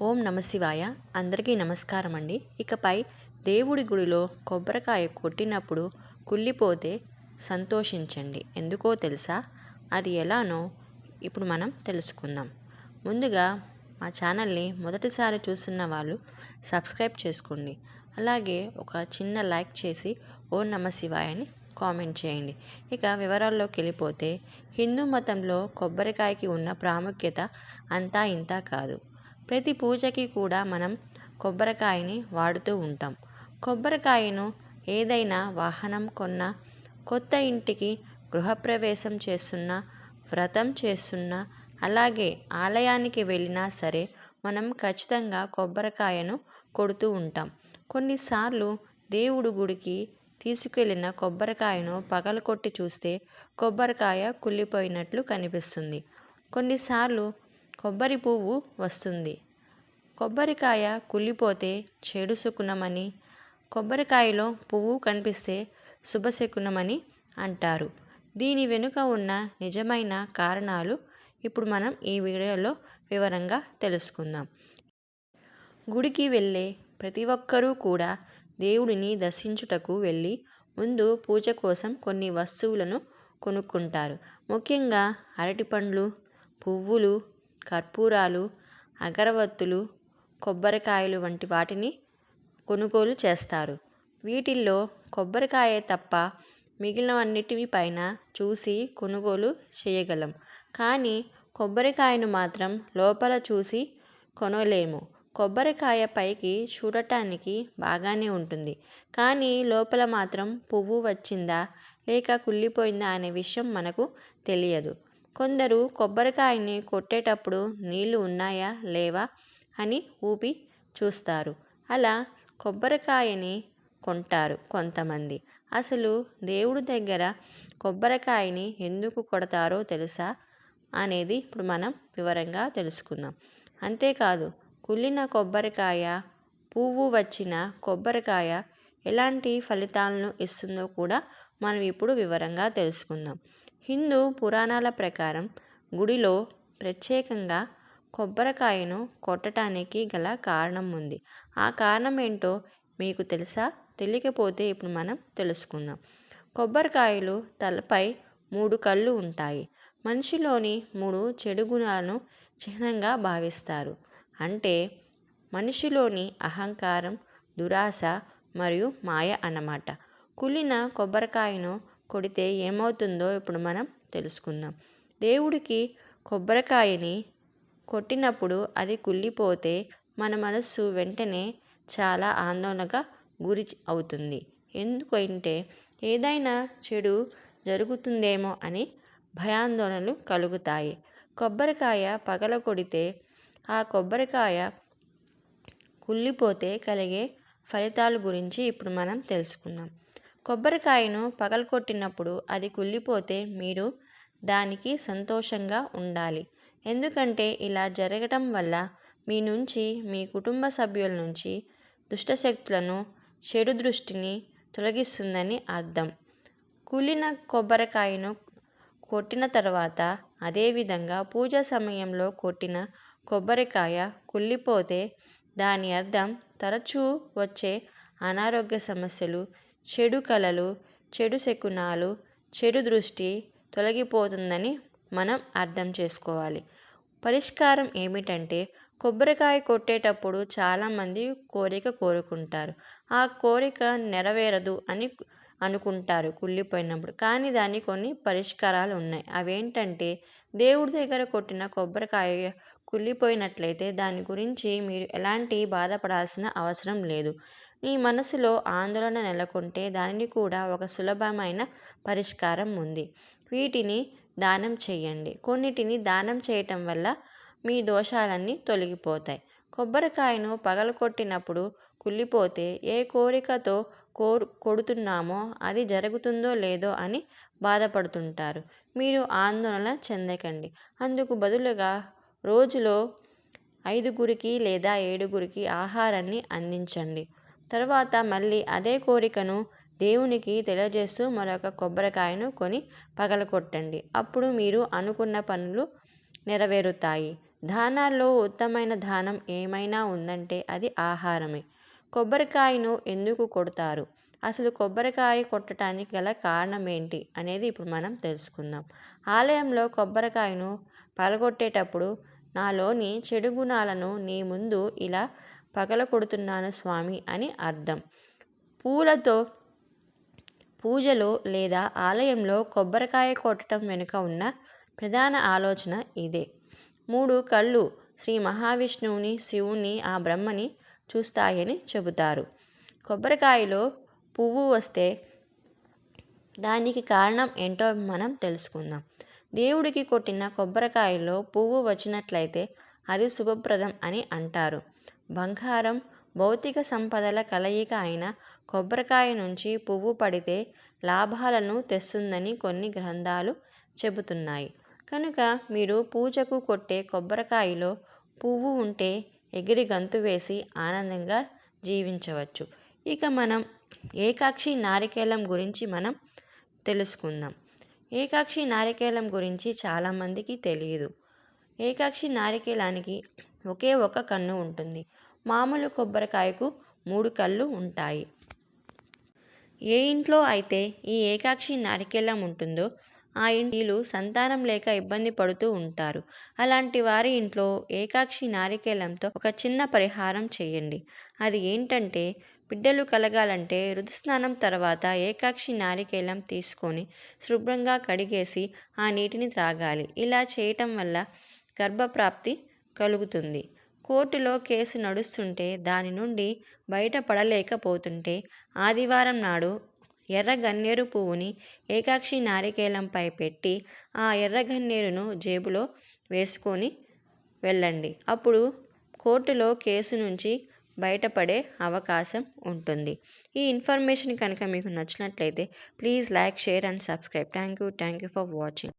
ఓం నమ శివాయ. అందరికీ నమస్కారం అండి. ఇకపై దేవుడి గుడిలో కొబ్బరికాయ కొట్టినప్పుడు కుళ్ళిపోతే సంతోషించండి. ఎందుకో తెలుసా? అది ఎలానో ఇప్పుడు మనం తెలుసుకుందాం. ముందుగా మా ఛానల్ని మొదటిసారి చూస్తున్న వాళ్ళు సబ్స్క్రైబ్ చేసుకోండి. అలాగే ఒక చిన్న లైక్ చేసి ఓం నమ శివాయ అని కామెంట్ చేయండి. ఇక వివరాల్లోకి వెళ్ళిపోతే, హిందూ మతంలో కొబ్బరికాయకి ఉన్న ప్రాముఖ్యత అంతా ఇంతా కాదు. ప్రతి పూజకి కూడా మనం కొబ్బరికాయని వాడుతూ ఉంటాం. కొబ్బరికాయను ఏదైనా వాహనం కొన్నా, కొత్త ఇంటికి గృహప్రవేశం చేస్తున్నా, వ్రతం చేస్తున్నా, అలాగే ఆలయానికి వెళ్ళినా సరే మనం ఖచ్చితంగా కొబ్బరికాయను కొడుతూ ఉంటాం. కొన్నిసార్లు దేవుడు గుడికి తీసుకెళ్ళిన కొబ్బరికాయను పగలకొట్టి చూస్తే కొబ్బరికాయ కుళ్ళిపోయినట్లు కనిపిస్తుంది. కొన్నిసార్లు కొబ్బరి పువ్వు వస్తుంది. కొబ్బరికాయ కుళ్ళిపోతే చెడు శకునమని, కొబ్బరికాయలో పువ్వు కనిపిస్తే శుభశకునమని అంటారు. దీని వెనుక ఉన్న నిజమైన కారణాలు ఇప్పుడు మనం ఈ వీడియోలో వివరంగా తెలుసుకుందాం. గుడికి వెళ్ళే ప్రతి ఒక్కరూ కూడా దేవుడిని దర్శించుటకు వెళ్ళి ముందు పూజ కోసం కొన్ని వస్తువులను కొనుక్కుంటారు. ముఖ్యంగా అరటిపండ్లు, పువ్వులు, కర్పూరాలు, అగరవత్తులు, కొబ్బరికాయలు వంటి వాటిని కొనుగోలు చేస్తారు. వీటిల్లో కొబ్బరికాయ తప్ప మిగిలినవన్నిటిపైన చూసి కొనుగోలు చేయగలం. కానీ కొబ్బరికాయను మాత్రం లోపల చూసి కొనలేము. కొబ్బరికాయ పైకి చూడటానికి బాగానే ఉంటుంది, కానీ లోపల మాత్రం పువ్వు వచ్చిందా లేక కుళ్ళిపోయిందా అనే విషయం మనకు తెలియదు. కొందరు కొబ్బరికాయని కొట్టేటప్పుడు నీళ్లు ఉన్నాయా లేవా అని ఊపి చూస్తారు. అలా కొబ్బరికాయని కొంటారు కొంతమంది. అసలు దేవుడి దగ్గర కొబ్బరికాయని ఎందుకు కొడతారో తెలుసా అనేది ఇప్పుడు మనం వివరంగా తెలుసుకుందాం. అంతేకాదు, కుళ్ళిన కొబ్బరికాయ, పువ్వు వచ్చిన కొబ్బరికాయ ఎలాంటి ఫలితాలను ఇస్తుందో కూడా మనం ఇప్పుడు వివరంగా తెలుసుకుందాం. హిందూ పురాణాల ప్రకారం గుడిలో ప్రత్యేకంగా కొబ్బరికాయను కొట్టడానికి గల కారణం ఉంది. ఆ కారణం ఏంటో మీకు తెలుసా? తెలియకపోతే ఇప్పుడు మనం తెలుసుకుందాం. కొబ్బరికాయలు తలపై 3 కళ్ళు ఉంటాయి. మనిషిలోని 3 చెడు గుణాలను చిహ్నంగా భావిస్తారు. అంటే మనిషిలోని అహంకారం, దురాశ మరియు మాయ అన్నమాట. కుళ్ళిన కొబ్బరికాయను కొడితే ఏమవుతుందో ఇప్పుడు మనం తెలుసుకుందాం. దేవుడికి కొబ్బరికాయని కొట్టినప్పుడు అది కుళ్ళిపోతే మన మనస్సు వెంటనే చాలా ఆందోళనగా గురి అవుతుంది. ఎందుకంటే ఏదైనా చెడు జరుగుతుందేమో అని భయాందోళనలు కలుగుతాయి. కొబ్బరికాయ పగలకొడితే ఆ కొబ్బరికాయ కుళ్ళిపోతే కలిగే ఫలితాల గురించి ఇప్పుడు మనం తెలుసుకుందాం. కొబ్బరికాయను పగలకొట్టినప్పుడు అది కుళ్ళిపోతే మీరు దానికి సంతోషంగా ఉండాలి. ఎందుకంటే ఇలా జరగటం వల్ల మీ నుంచి, మీ కుటుంబ సభ్యుల నుంచి దుష్టశక్తులను, చెడు దృష్టిని తొలగిస్తుందని అర్థం. కుళ్ళిన కొబ్బరికాయను కొట్టిన తర్వాత అదేవిధంగా పూజ సమయంలో కొట్టిన కొబ్బరికాయ కుళ్ళిపోతే దాని అర్థం తరచూ వచ్చే అనారోగ్య సమస్యలు, చెడు కలలు, చెడు శకునాలు, చెడు దృష్టి తొలగిపోతుందని మనం అర్థం చేసుకోవాలి. పరిష్కారం ఏమిటంటే, కొబ్బరికాయ కొట్టేటప్పుడు చాలామంది కోరిక కోరుకుంటారు. ఆ కోరిక నెరవేరదు అని అనుకుంటారు కుళ్ళిపోయినప్పుడు. కానీ దానికి కొన్ని పరిష్కారాలు ఉన్నాయి. అవేంటంటే, దేవుడి దగ్గర కొట్టిన కొబ్బరికాయ కుళ్ళిపోయినట్లయితే దాని గురించి మీరు ఎలాంటి బాధపడాల్సిన అవసరం లేదు. మీ మనసులో ఆందోళన నెలకొంటే దానిని కూడా ఒక సులభమైన పరిష్కారం ఉంది. వీటిని దానం చేయండి. కొన్నిటిని దానం చేయటం వల్ల మీ దోషాలన్నీ తొలగిపోతాయి. కొబ్బరికాయను పగలకొట్టినప్పుడు కుళ్ళిపోతే ఏ కోరికతో కొడుతున్నామో అది జరుగుతుందో లేదో అని బాధపడుతుంటారు. మీరు ఆందోళన చెందకండి. అందుకు బదులుగా రోజులో 5 లేదా 7 ఆహారాన్ని అందించండి. తర్వాత మళ్ళీ అదే కోరికను దేవునికి తెలియజేస్తూ మరొక కొబ్బరికాయను కొని పగలకొట్టండి. అప్పుడు మీరు అనుకున్న పనులు నెరవేరుతాయి. దానాల్లో ఉత్తమమైన దానం ఏమైనా ఉందంటే అది ఆహారమే. కొబ్బరికాయను ఎందుకు కొడతారు? అసలు కొబ్బరికాయ కొట్టడానికి గల కారణం ఏంటి అనేది ఇప్పుడు మనం తెలుసుకుందాం. ఆలయంలో కొబ్బరికాయను పగలగొట్టేటప్పుడు నాలోని చెడు గుణాలను నీ ముందు ఇలా పగలకొడుతున్నాను స్వామి అని అర్థం. పూలతో పూజలో లేదా ఆలయంలో కొబ్బరికాయ కొట్టడం వెనుక ఉన్న ప్రధాన ఆలోచన ఇదే. 3 కళ్ళు శ్రీ మహావిష్ణువుని, శివుని, ఆ బ్రహ్మని చూస్తాయని చెబుతారు. కొబ్బరికాయలో పువ్వు వస్తే దానికి కారణం ఏంటో మనం తెలుసుకుందాం. దేవుడికి కొట్టిన కొబ్బరికాయలో పువ్వు వచ్చినట్లయితే అది శుభప్రదం అని అంటారు. బంగారం, భౌతిక సంపదల కలయిక అయిన కొబ్బరికాయ నుంచి పువ్వు పడితే లాభాలను తెస్తుందని కొన్ని గ్రంథాలు చెబుతున్నాయి. కనుక మీరు పూజకు కొట్టే కొబ్బరికాయలో పువ్వు ఉంటే ఎగిరి గంతు వేసి ఆనందంగా జీవించవచ్చు. ఇక మనం ఏకాక్షి నారికేళం గురించి మనం తెలుసుకుందాం. ఏకాక్షి నారికేళం గురించి చాలామందికి తెలియదు. ఏకాక్షి నారికేళానికి ఒకే ఒక కన్ను ఉంటుంది. మామూలు కొబ్బరికాయకు 3 కళ్ళు ఉంటాయి. ఏ ఇంట్లో అయితే ఈ ఏకాక్షి నారికేళం ఉంటుందో ఆ ఇంటిలు సంతానం లేక ఇబ్బంది పడుతూ ఉంటారు. అలాంటి వారి ఇంట్లో ఏకాక్షి నారికేళంతో ఒక చిన్న పరిహారం చేయండి. అది ఏంటంటే, బిడ్డలు కలగాలంటే ఋతుస్నానం తర్వాత ఏకాక్షి నారికేళం తీసుకొని శుభ్రంగా కడిగేసి ఆ నీటిని త్రాగాలి. ఇలా చేయటం వల్ల గర్భప్రాప్తి కలుగుతుంది. కోర్టులో కేసు నడుస్తుంటే దాని నుండి బయటపడలేకపోతుంటే ఆదివారం నాడు ఎర్ర గన్నేరు పువ్వుని ఏకాక్షి నారికేళంపై పెట్టి ఆ ఎర్ర గన్నేరును జేబులో వేసుకొని వెళ్ళండి. అప్పుడు కోర్టులో కేసు నుంచి బయటపడే అవకాశం ఉంటుంది. ఈ ఇన్ఫర్మేషన్ కనుక మీకు నచ్చినట్లయితే please like, share and subscribe. Thank you for watching.